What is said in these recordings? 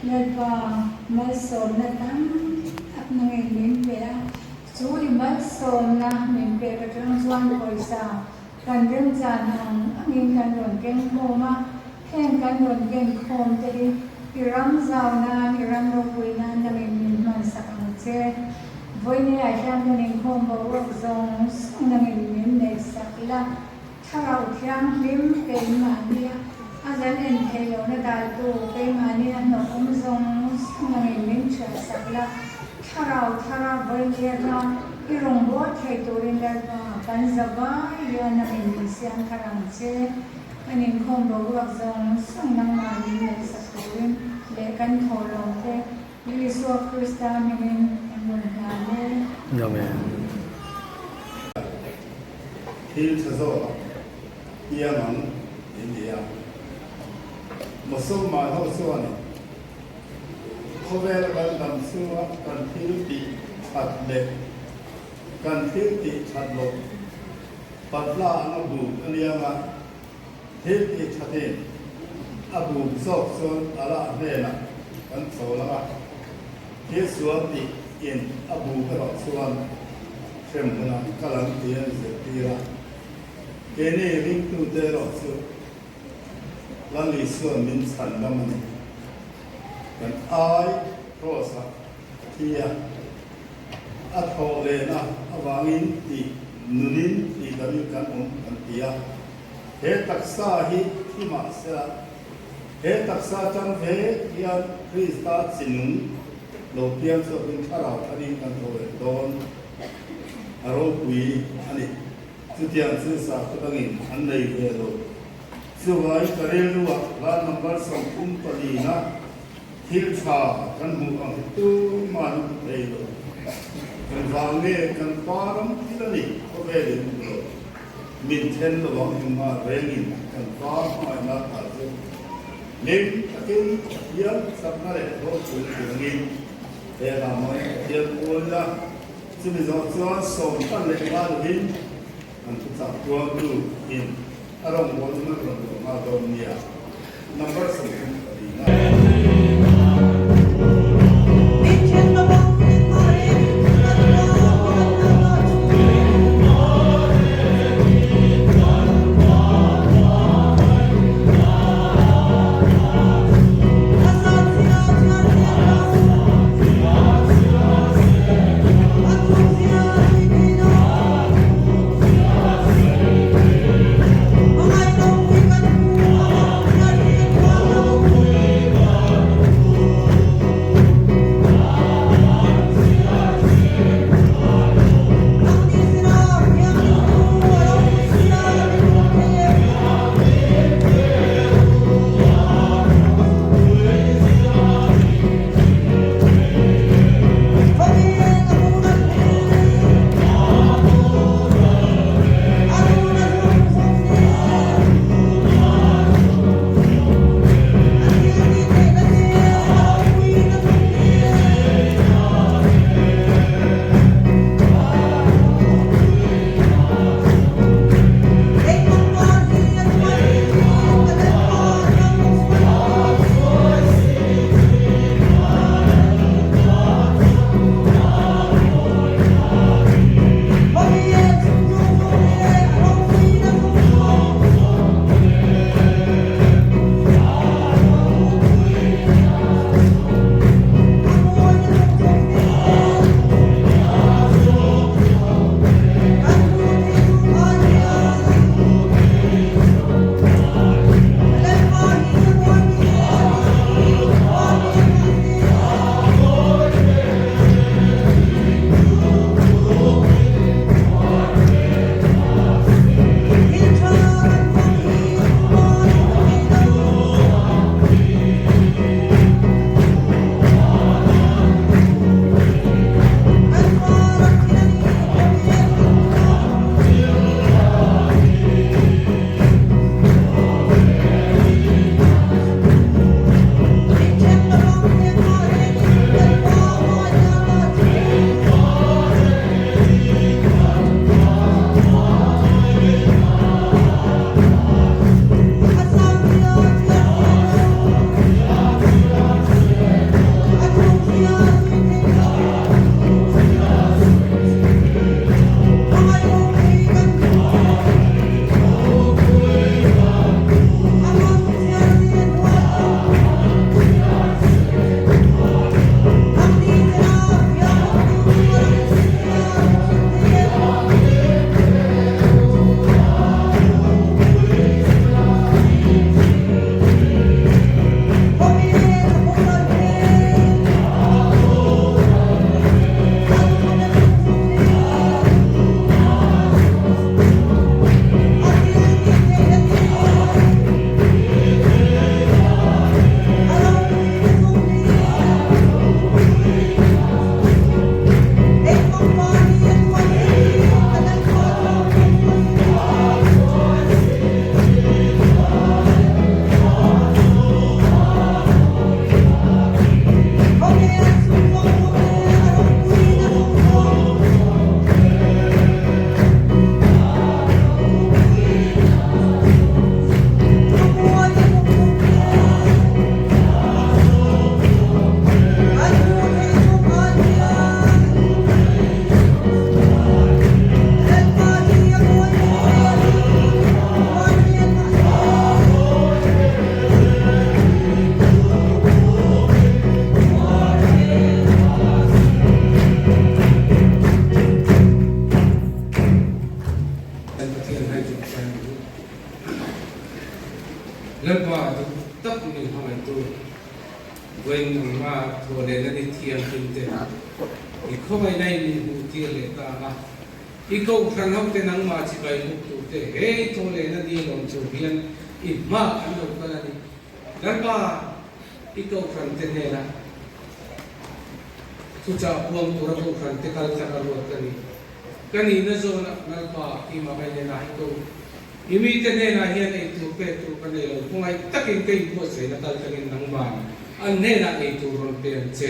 nagpa malson na tam at nangilim pera. So malson na mimpe katang suan ko isa kandang janang angin kandon ken koma ken kandon ken kom tadi iram zauna iram rokuina nangin man sakang che voi ni aisha nangin kom bawa zong nangin ne sakla thao thiam lim ken mania azan en thelo na dal tu pe mania no kom zong nangin lim cha sakla thao voi ni na irong bo thai tu rin da kan zaba ya na min siang karang che anin khom bo wak zong sang nang ma ni le sa tuin le kan tholong te Yesu Krista min amun ha le Amen. Hil chazo iamang India Muslim ma ho suani khovel kan dam suwa kan hil ti chat le kan hil ti chat lo patla abu aniama hil ti chatin abu sok son ala hena kan sola ke suati in abu ka suan semana kalang tian zetira kene ring tu te ro su lan li suan min san lamani kan ai rosa tia athole na awangin ti nunin ti dami kan kan tia he taksa hi ma sa he taksa chang he yan krista sinung lo pian so bin tharau ani kan thole don aro kui ani tutiang sa kutangin andai ve lo suwai karelu la number som pali na hil cha kan mu ang tu man dei lo kan wange kan param tilani ko ve lo min ten lo wang ma rengin kan pa ma na ta se lim takin yan sapna le ho tu ngin e la mo ye ko la sini zo zo som tan le la hin an tu sa tua tu in arong mo na ro ma do nia number som pali na lần qua tập mình hỏi tôi quên mà thua lên là đi thiền kinh tế thì không ai này mình hụt tiền lệ ta mà ý câu khăn học tên năng mà chỉ vậy một tụ tế hey thua lên là đi lòng chiều hiền ý mà anh đâu có là đi lần qua ý câu khăn tên này là tu cha buông tu ra câu khăn tên kalau cha kalau cái này nó rồi lần qua ý mà bây giờ là ý câu imi tên này hiện nay tu pe tu cái này là không ai tất cả cái bộ sẽ là tal cái năng mà anh này là cái tu rồi pe che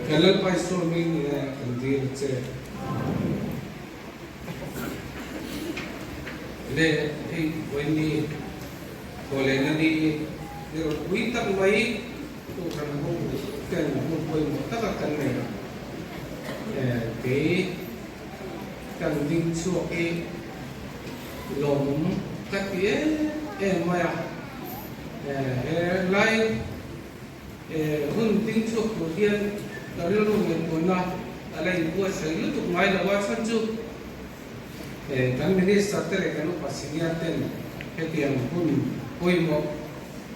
cái lần phải số mình cần đi che để cái vấn đề có lẽ là đi rồi quý tâm mấy tu thành không cần một quên một tất cả cái này cái cần đi xuống cái lồng các cái em mà lại hơn tính chuộc của thiên đó là lúc mình muốn nói lại buat saya itu mai lawat sanju kan ini starter kan pasiniaten ketiang pun poimo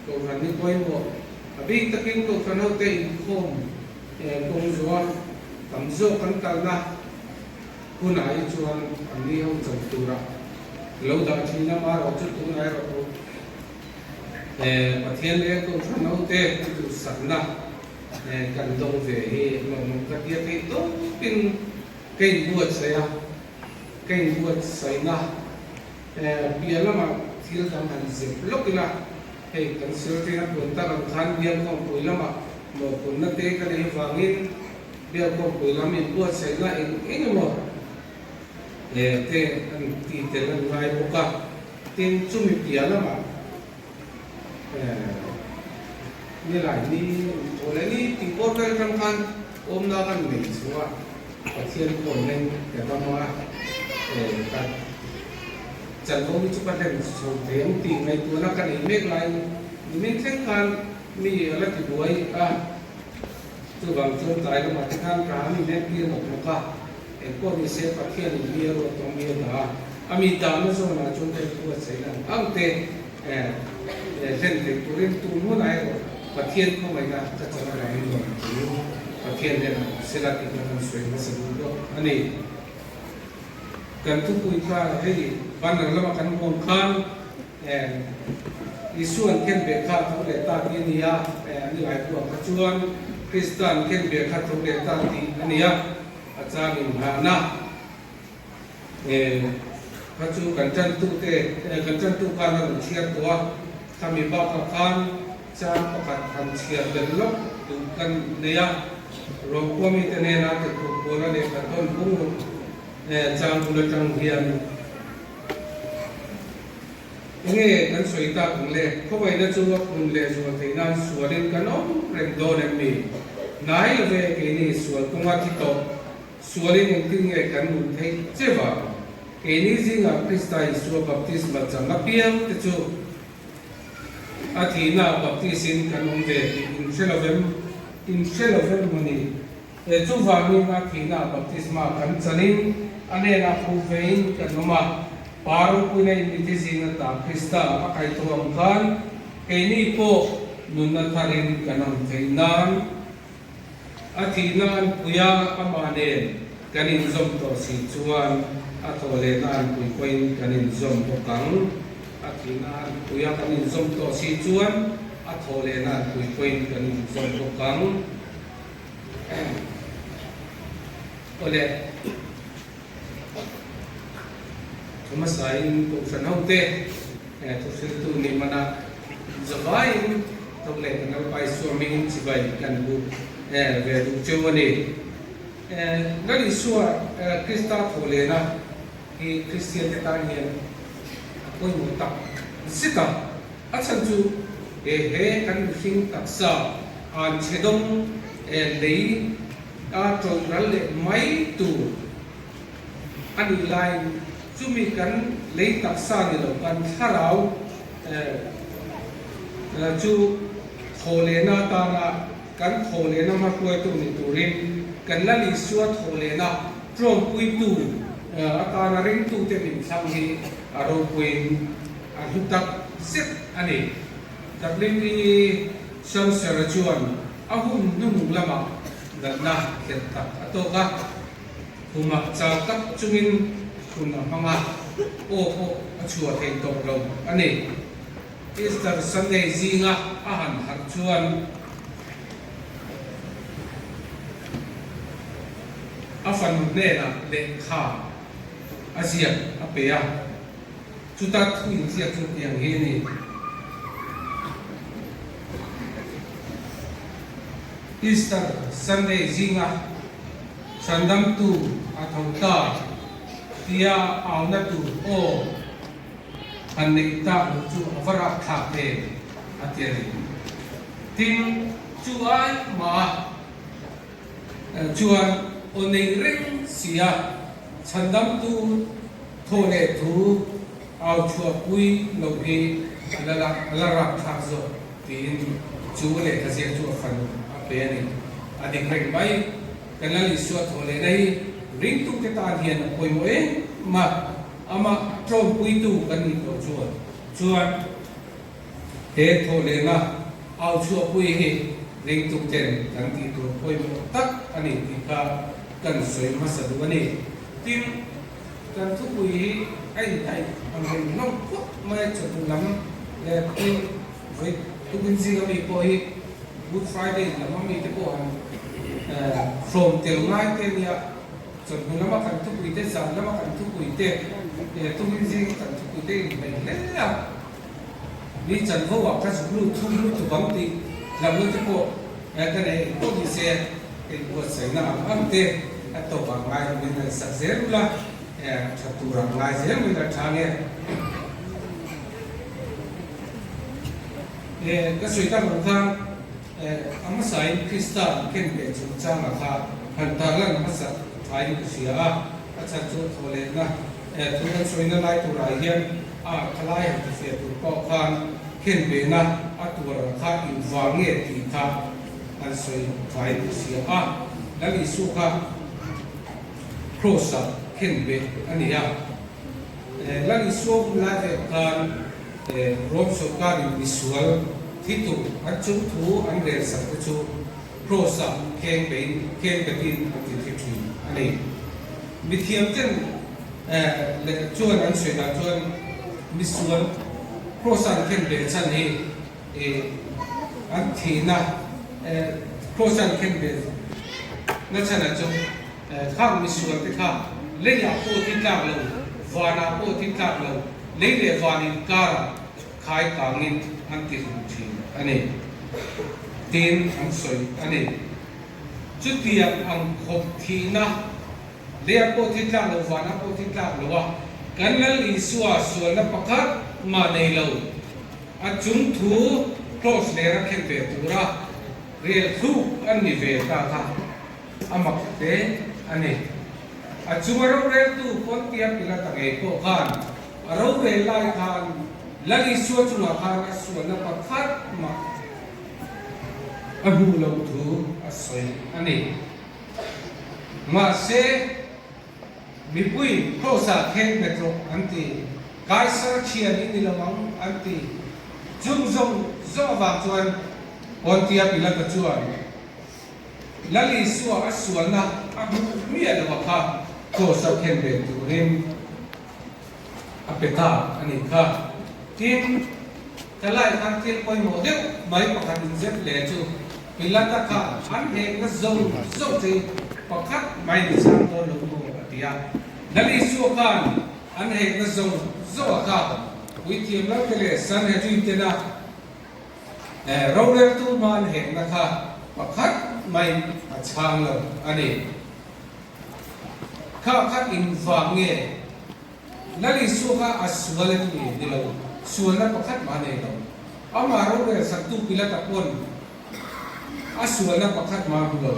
ko rani poimo abi takin ko kanote inkom kong zuan tamzo kan kalna kunai chuan ani hong chantura lâu đó thì nó mà rồi chút cũng ai rồi pathian le ko thano te tu sanna kan dong ve he lo ka tia te to pin kein buat saya na biala ma thil dam han se lokila he kan sir te na pun ta kan khan biam ko poila ma mo pun na te ka le wangin biam ko poila min buat saya na eng mo te an ti te lan ngai boka tin chumi biala ma như là đi chỗ lấy đi thì có cái căn căn ôm ra căn mình xuống ạ và thiên cồn lên để ta mua để ta chẳng có chút bắt đầu số tiền tiền này tôi nó cái này biết lại mình thấy căn mi là cái đuôi từ bằng chân tay mà cái căn cả mình nên kia một cái để có mình sẽ phát hiện bia rồi trong bia đó mình đào nó rồi là chúng ta có sẽ là ăn tê lên thì tôi lên tu muốn này rồi và thiên không phải là chắc chắn là anh rồi và thiên này sẽ là cái phần suy nghĩ sâu đó anh ấy cần tu bùi pha hay gì ban đầu là cần mong khan Isuan ken be kha thong le ta ti nia ani ai tu ka chuan Kristan ken be kha thong le ta ti ania acha min ha na ka chu kan chan tu te kan chan tu ka na chiat tua kami ba ka khan cha pakat han chiat le lok tu kan neya ro ko mi te ne na te ko na le ka ton bung chang bula chang hian nghe kan soi ta kung le ko bai na chu kung le zo te nan suarin kanom rem do nem mi nai ve ke ni sual kunga ki to suarin eng ting nge kan mun thei chewa ke ni zinga kristai su baptisma changa piam te chu athina baptisin kanom ve in shelovem mani chu wa mi na thina baptisma kan chanin ane na khu vein kanoma Paru punay nitizina ta Krista akai tuang kan kini po nunat harin kanang kainan atinan puya amanen kanin zom to si chuan atolenan puipoin kanin zom to kang atinan puya kanin zom to si chuan atolenan puipoin kanin zom to kang ole Masain kung sa naute, to sila ni mana zabayin, to le kanal pa swimming si bay kan bu vedu chewani. Ngali suwa Krista thole na ki Christian tetanian koi mutak sita asan ju he kan hing taksa an chedong lei a trong ralle mai tu ani line Cumi kan lấy tập sa ni lo kan tharau chu thole na ta na kan thole na ma koi tu ni turin kan la li suat thole na trom pui tu ata na ring tu te min sang hi aro puin a hutak set ani WE Sam Sarachuan ahum nung lama na kita ato ka kuma cakap cungin kuna mama o achua thei tok lo ani Easter Sunday zinga ahan harchuan afan nena le kha asia apea chuta thuin sia chu tiang he ni Easter Sunday zinga sandam tu athauta tia auna tu o anita chu avara tha te atiari tin chuai ma chuan onei ring sia sandam tu thole thu au chua pui lo he la tha zo tin chu le ka sia chu fan apeni adik reng mai kanali suat hole nei ring tu ke ta hian poi mo e ma ama trom pui tu kan ni ko chuan he thole na au chua pui he ring tu ten kan ti tu poi mo tak ani ti ka kan soi ma sa du ani tin kan tu pui ai ang ring no ko mai chu tu lam le tin với tu bin ji ga mi ko hi Good Friday la mami te ko an from tel ngai te nia chon lama kan tu pui te san lama kan tu pui te tu bin ji kan tu pui te mai le la ni chan ho wa ka su lu tu bang ti la lu te ko ka ne ko ni se ke ko sai na am te to ba ngai ni na sa zer la tu ra ngai zer mi da thang ka sui ta ro thang ama sai Krista ken be chu chang kha han ta la ma sa thai ku sia a cha chu thole na tu na soi na lai tu ra hian a khalai ha se tu ko khan ken be na a tu ra kha in wa nge ti tha an soi thai ku sia a la li su kha cross ken be ani ya la li su la ve kan rom so ka ni visual thitu an chu thu an re sa chu prosa ken bein tin an ti thi ani mithiam ten le chuan an sui da chuan visual prosa ken be chan hi an thina prosa ken be na chana chu khang visual te kha le ya po ti tla lo vana po ti tla lo le le vanin kara khai tangin an ti thi ani tin ang soi ani chutiam ang khop thina le po ti tla lo vana po ti tla lo wa kanal iswa suala pakhat ma nei lo a chung thu close le ra khen ve tura real thu an ni ve ta kha amak te ani a chumaro re tu pon tia pila ta ge ko khan aro re lai khan lagi suat chuna khan suala pakhat ma abu lo thu asoi ani ma se mi pui prosa khen petro anti kaisar chian ni lamang anti chung zong zo wa chuan on tia pila ka chuan lali suwa aswa na abu mi ala wa kha prosa khen be tu rim apeta ani kha tin kalai kan tin koi mo deu mai pakhat in zep le chu pilata kha an he na zo te pakhat mai ni sang to lo mo atia dali su kan an he na zo kha wi tiam la kele san he tin te na roller tu man he na kha pakhat mai a chang lo ani kha khat in wa nge lali su kha aswal ni lo suala pakhat ma nei lo amaro re saktu pilata pon asuala pakhat ma lo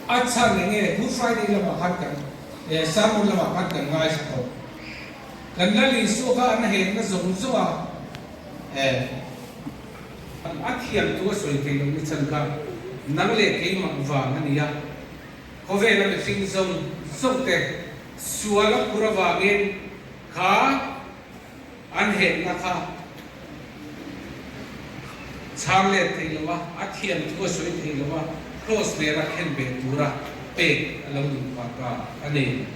acha nge Good Friday la pakhat kan samul la pakhat kan ngai sa ko kan lali su kha an he na zong zuwa athiam tu soi ke lo ni chan ka nang le ke ma wa ngani ya ko ve na sing zong te suala pura wa gen kha an he na kha Charlet Taylor, Atian Tosui Taylor, Close Vera Kenbe Dura, Peg along Paka, Ane.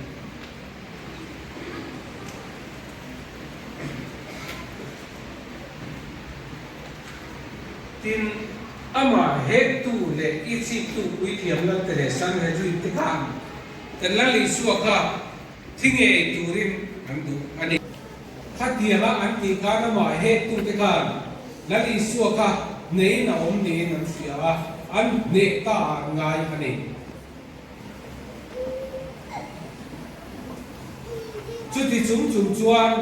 Tin ama he tu le ichi tu uithiam la tere san he ju tikam kan la li suaka thinge turin andu ani khatia la anti kana ma he tu tikam la li suaka nei na om ni nan sia an ne ta ngai ani chu ti chung chuan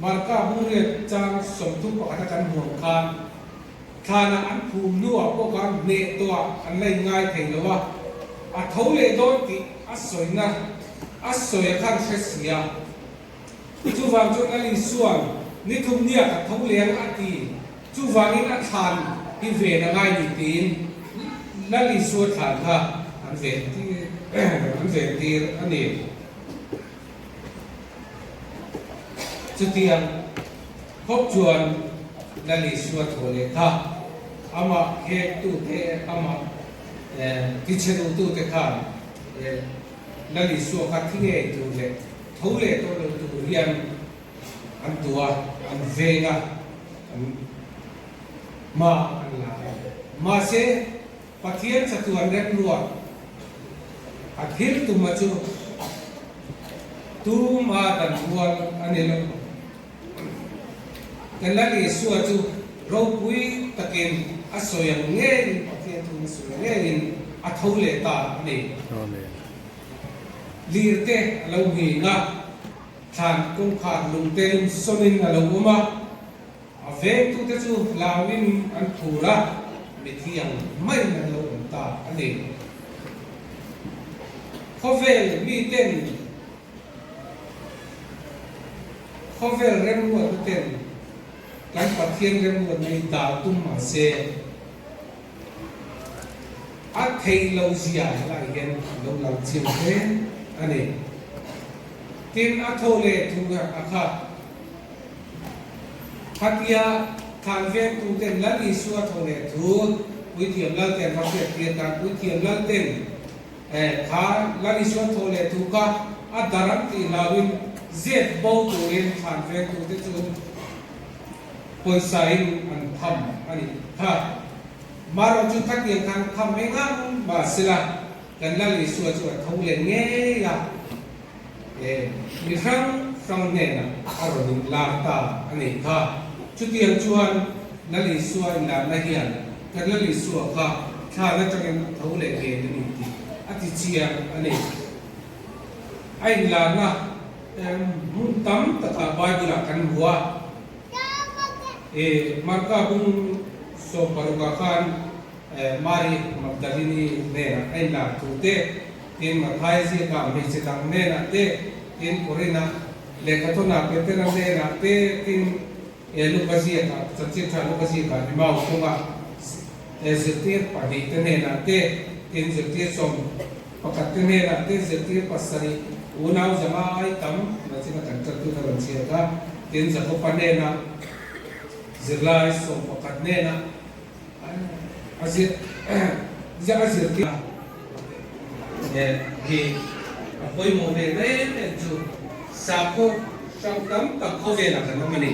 marka bure chang som tu pa kan huang khan Thana an phum nuwa ko kan ne to an lai ngai thei lowa a thole do ti a soina a soya khan khesia chu wang chu na li suan ni thum nia ka thole an ati chu wang in a than hi ve na ngai ni tin la li su than kha an ve ti ani chu tiang khop chuan la li su thole kha ama he tu te ama kichenu tu te khan la li su kha thinge tu le thole to lo tu rian an tua an venga ma an la ma se pathian chatuan rek nuwa athil tu ma chu tu ma dan wal anelo kan la li su chu ro pui takin asoyang nge pathian tu su nge in athole ta ni Amen. lirte alo hi nga than kong kha lung te lung sonin alo uma ave tu te chu lawin an thura mithiang mai na lo ta ani khovel mi ten khovel rem wa ten kan pathian rem wa nei ta tum ma se a thei lo zia la gen lo lang chim te ani tin a thole thu ga akha khatia than ven tu ten la ni su a thole thu ui thiam la ten ma se tian kan ui thiam la ten kha la ni su a thole thu ka a daram ti lawin zet bo tu in than ven tu te chu poi sai an tham ani kha maro chu khatia kan tham me ngang ba sila kan la li su chu thole nge ya mi frang ne na aron la ta ani kha chu tiang chuan na li su in la na hian kan la li su kha tha na tang thole ke ni ti ati chia ani ai la na mun tam ta ka bible kan huwa marka bung so paruka khan mari magdalini ne na ai la tu te tin mathai si ka mi se tang ne na te tin korina le ka to na pe te na ne na te tin lukasi ka satsi tha lukasi ka ni ma ko ma zetir pa di te ne na te tin zetir som pakat te ne na te zetir pasari unau jama ai tam na chi na kan ta tu na ban chi ka tin za ko pa ne na zirlai som pakat ne na azir ja azir ti hi apoi mo ne ne chu sa ko sang tam ta ko ve la kan ma ni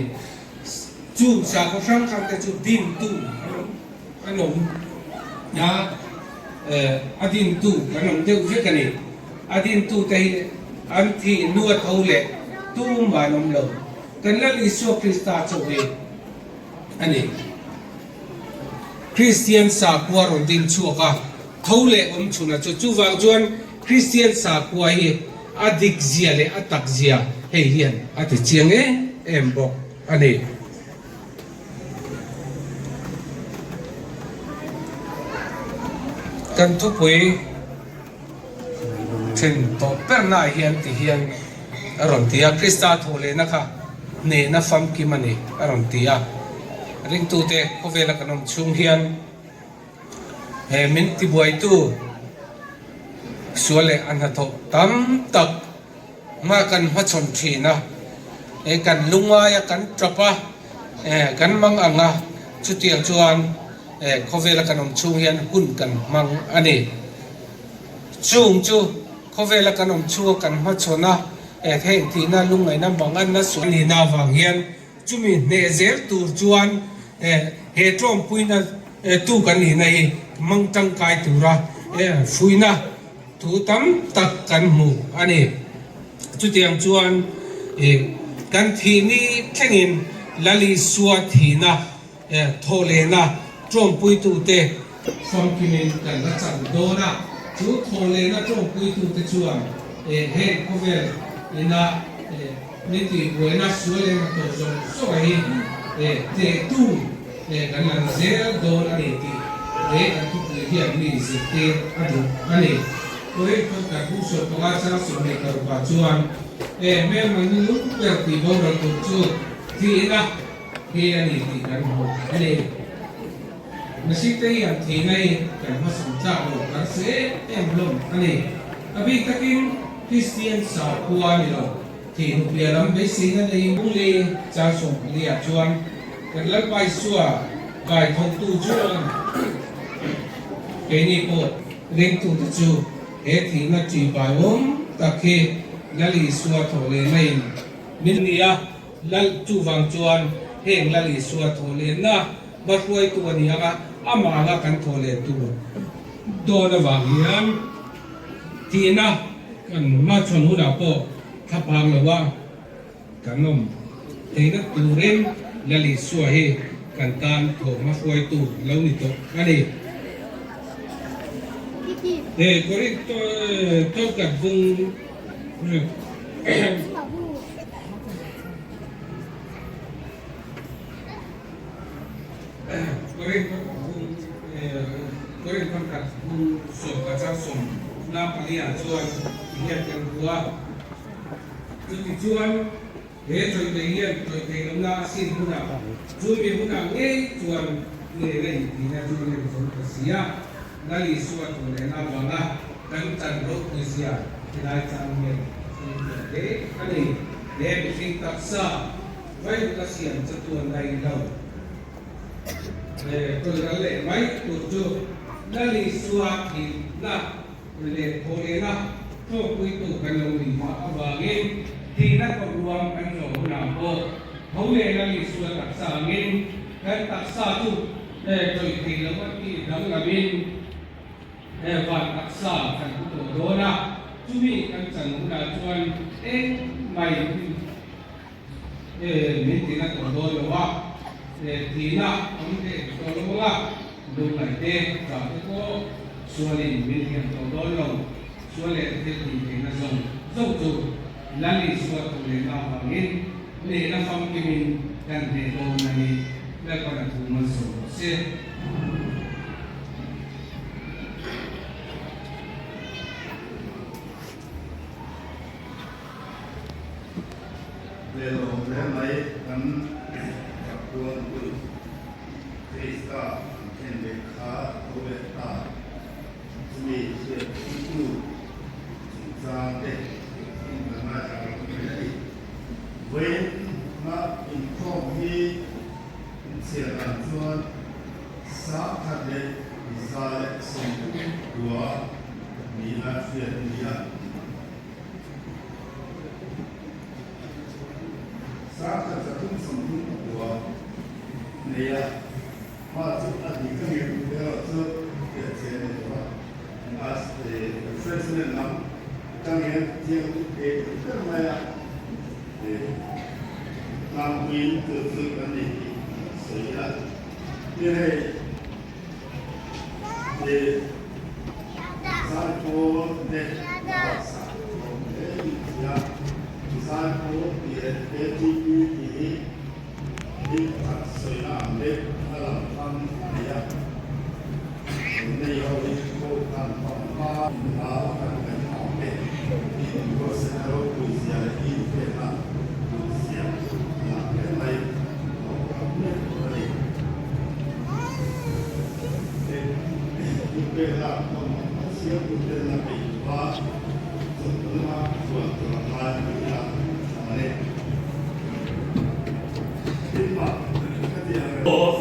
chu sa ko sang kan te chu din tu anom ya adin tu anom te u kan ni adin tu te an thi nuat hole tu ma nom lo kan la li so krista chu ve ani Christian sa kwa ron din chuaka thole chuna chu wang chuan Christian sa kwa hi adik zia le atak zia hei hian ati chiang em bok ani kan thu pui chen to per na hian ti hian aron tia Krista thole na kha ne na fam ki mani aron tia ring tu te ko vela kanom chung hian min ti buai tu suale an ha tho tam tak ma kan ha chon thina kan lunga ya kan trapa kan mang anga chu tiang chuan khovela kanom chung hian hun kan mang ani chung chu khovela kanom chu kan ma chona theng thi na lungai na mangan na su ni na wang hian chumi ne zel tur chuan he trom puina tu kan ni nei mang tang kai tura fuina thu tam tak kan mu ani chu tiang chuan kan thi ni thengin lali suwa thi na thole na trom pui tu te famkinin kan la chan do na chu thole na trom pui tu te chuan he kovel ina niti buena suele na to so hi te tu kan lan zel do na ni ti kan tu hi ani se te adu ani oi ko ka bu so to la sa so me ka pa chuan me man ni lu per ti bo ra tu chu ti na he ani ti kan ho ani nasite yan thi nai kan ma sam cha lo kan se em lom ani abi takin Christian sa kuwa ni lo thì nụ bia lắm với xin nó đi cũng đi cha sủng đi à chuan cần lắc bài xua bài thông tu chuan cái này bộ lên tu tu chu hết thì nó chỉ bài ốm ta khi là lì xua thổ lên này mình đi à là chu vàng chuan hẹn là lì xua thổ lên na bắt quay tu anh à mà là cần thổ lên tu đó là vàng hiền thì na cần mà chọn hú nào bộถ้าพามเลยว่ากันนมเองก็ตูเร่งละลิสวยกันตานโถมาฟวยตูแล้วนี่ตกอันนี้ก็เรียกตัวกับวงก็เรียกคนกับวงสมกับเจ้าสมน้ำปลีอ่ะส่วนเรียกกันว่าจุดชวนจอยเทียนจอยเทียนน้ำสิ้นหุ่นอ่ะจุดมีหุ่นอ่ะชวนเลยที่นั่นชวนเลยคนภาษานั่นลิสวดตัวเลยน้ำวังอ่ะกันจันทร์รถภาษาที่ได้จังเงินอันนี้เป็นสิ่งตักษะไว้ภาษาจะตัวไหนเราตัวนั้นเลยไว้ตัวจุดนั่นลิสวดที่น่ะเลยโคเลนะก็คุยตัวกันลงดีมาบางเองที่นักรวมกันหลงหนาโบเขาเลยนั่นลิสวดตักษะเงินกันตักษะจุดโดยที่เราที่ดังกับบินวันตักษะกันตัวโดนะจุมีกันจังหุ่นอ่ะชวนไม่มีที่นักโดนหรือว่าที่น่ะผมเด็กตัวลงว่าดูไหนเด็กจากที่ก็ส่วนนี้มีเพียงตัวโดนลงส่วนเล็กที่ดีที่น่าสนจุดนั่นลิสวดตัวเล็กน้ำบางเงินเนี่ยน้ำฟังกิมินกันเด็กโดนนั่นนี่แล้วก็นักทุนมันส่งเสียเรื่องของเรื่องไหนกันกับตัวผู้คริสต์เช่นเด็กขาตัวเล็กตามีเชื่อผู้สร้างเด็กที่มาจากไม่ได้เว้นมาอินข้อที่เสียกันส่วนสาขาเด็กอิสราเอลส่งตัวมีอาเซียนมีอาสาขาจะทุ่งสมดุลตัวเนี่ยมาจุดอดีตก็มีเรื่องจุดเกิดเสียในตัวอาศัยเฟรนซ์เนี่ยนำจังเงี้ยเที่ยวเด็กก็ไม่อะนำวินเกิดขึ้นกันอีกเสียนี่เลยสายโพเด็กสายโพเด็กยาสายโพเด็กเด็กที่ตัดสวยงามเด็กพลังพันเนี่ยในเอาที่โคกันต่อมาลากันเป็นของเด็กที่ก็เสนอคุยเสียที่เป็นละคุยเสียหลังเป็นไรของกับเด็กอะไรเด็กที่เป็นละของเสียที่เป็นละเป็นว่าส่วนตัวมาส่วนตัวมาเป็นละอะไร Oh,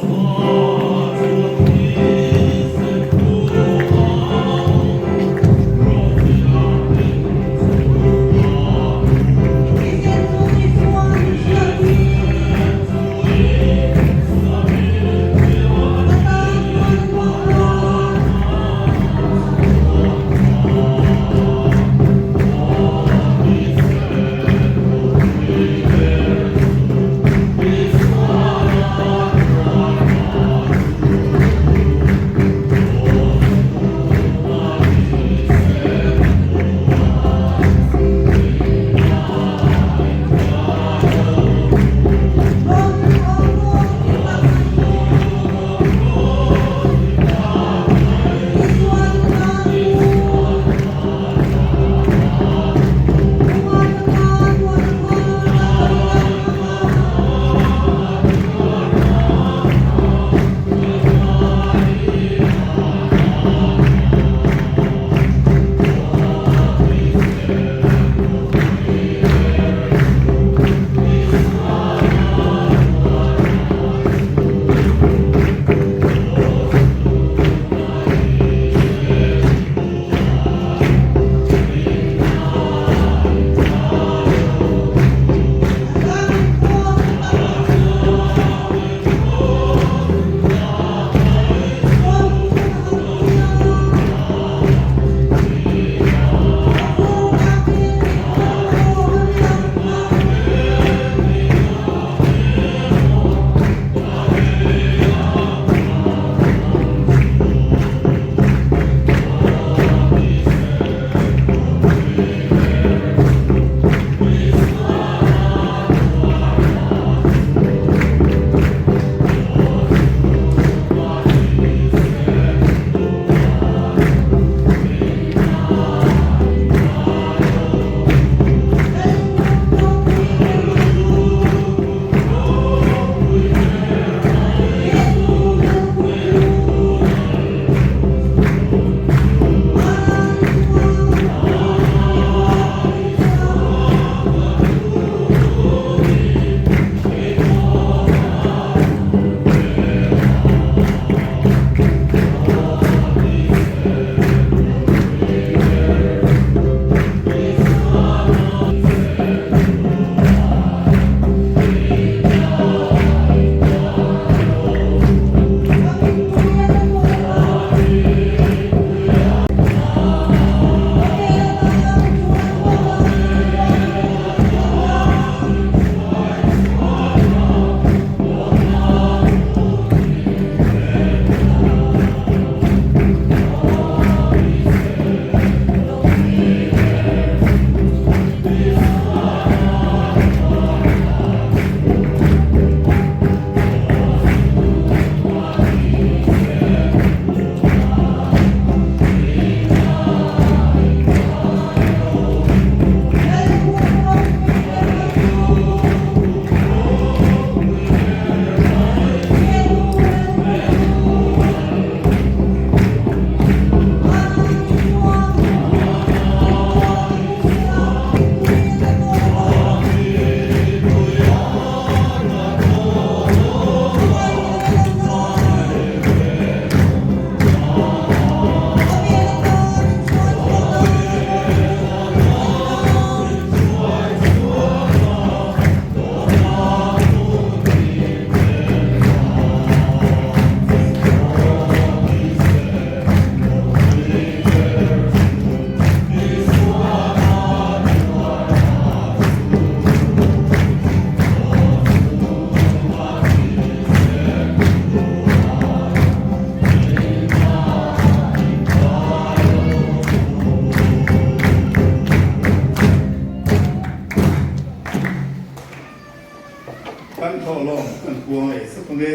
buông ấy sắc nghe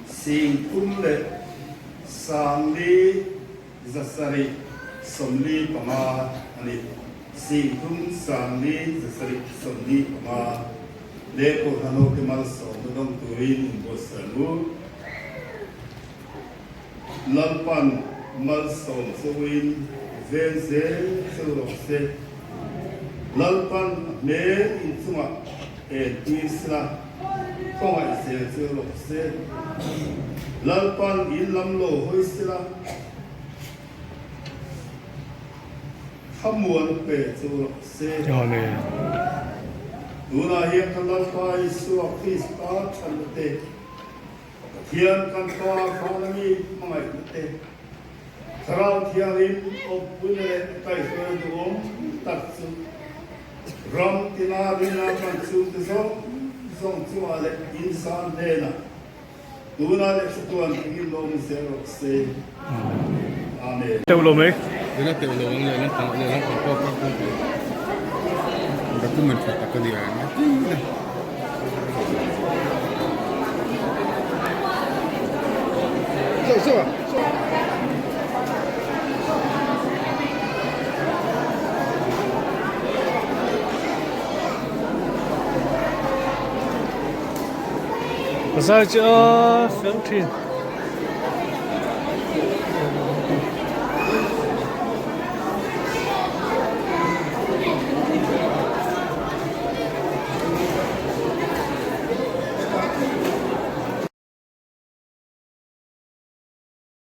sinh tum lệ sang li zasari som li pama ani sinh tum sang li zasari som li pama lệ cô hano ke mal som dong tuin bo sanu lampan mal som suin ven se suro se lalpan me in suma e tuisla không ai sẽ chưa lộc sẽ lalpan in lam lo hoi sila hamuan pe chưa lộc sẽ duna hiệp kan lalpa isu Krista chan te thian kan toa khanami mangai te sarau thiarin op punere kai so duom tak su ram tina bina kan su te so song chua le insan de na duna le chuan in long se ro se amen Teu lo mấy? Nó tiểu lộ người nó thằng người nó còn có nó cứ mình phải cái gì này sao Sao chưa? Phiếu thìn.